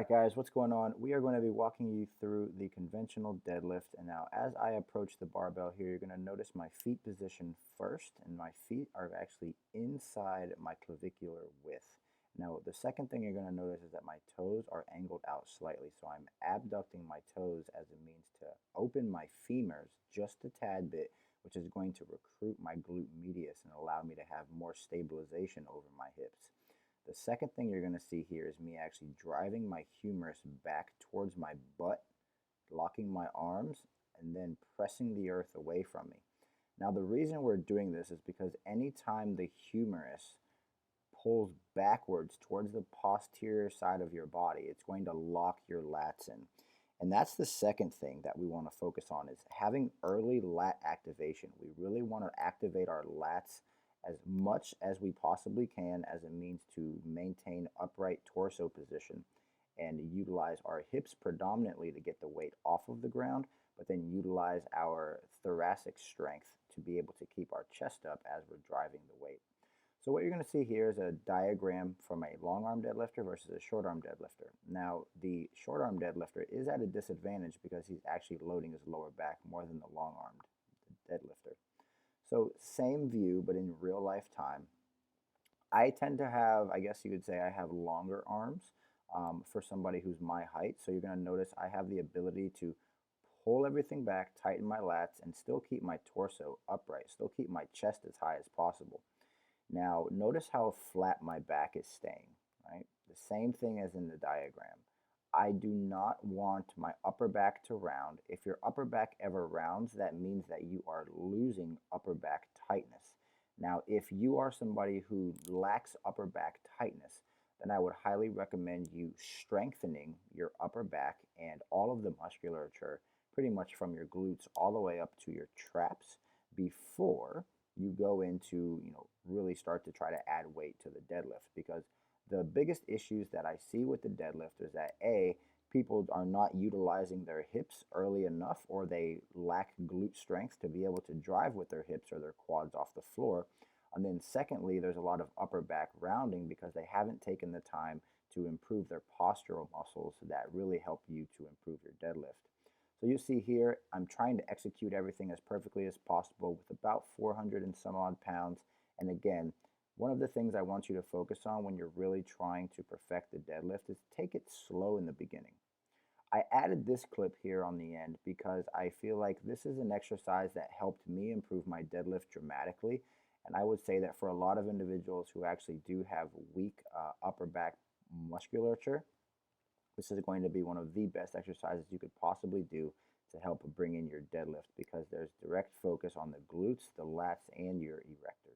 Alright guys, what's going on? We are going to be walking you through the conventional deadlift, and now as I approach the barbell here, you're going to notice my feet position first, and my feet are actually inside my clavicular width. Now the second thing you're going to notice is that my toes are angled out slightly, so I'm abducting my toes as a means to open my femurs just a tad bit, which is going to recruit my glute medius and allow me to have more stabilization over my hips. The second thing you're going to see here is me actually driving my humerus back towards my butt, locking my arms, and then pressing the earth away from me. Now the reason we're doing this is because anytime the humerus pulls backwards towards the posterior side of your body, it's going to lock your lats in. And that's the second thing that we want to focus on is having early lat activation. We really want to activate our lats as much as we possibly can as a means to maintain upright torso position and utilize our hips predominantly to get the weight off of the ground, but then utilize our thoracic strength to be able to keep our chest up as we're driving the weight. So what you're going to see here is a diagram from a long arm deadlifter versus a short arm deadlifter. Now the short arm deadlifter is at a disadvantage because he's actually loading his lower back more than the long armed deadlifter. So same view, but in real life time. I tend to have, I guess you could say I have longer arms for somebody who's my height. So you're going to notice I have the ability to pull everything back, tighten my lats, and still keep my torso upright, still keep my chest as high as possible. Now notice how flat my back is staying, right? The same thing as in the diagram. I do not want my upper back to round. If your upper back ever rounds, that means that you are losing upper back tightness. Now, if you are somebody who lacks upper back tightness, then I would highly recommend you strengthening your upper back and all of the musculature, pretty much from your glutes all the way up to your traps before you go into, really start to try to add weight to the deadlift, because the biggest issues that I see with the deadlift is that people are not utilizing their hips early enough, or they lack glute strength to be able to drive with their hips or their quads off the floor. And then secondly, there's a lot of upper back rounding because they haven't taken the time to improve their postural muscles that really help you to improve your deadlift. So you see here, I'm trying to execute everything as perfectly as possible with about 400 and some odd pounds. And again, one of the things I want you to focus on when you're really trying to perfect the deadlift is take it slow in the beginning. I added this clip here on the end because I feel like this is an exercise that helped me improve my deadlift dramatically. And I would say that for a lot of individuals who actually do have weak upper back musculature, this is going to be one of the best exercises you could possibly do to help bring in your deadlift, because there's direct focus on the glutes, the lats, and your erectors.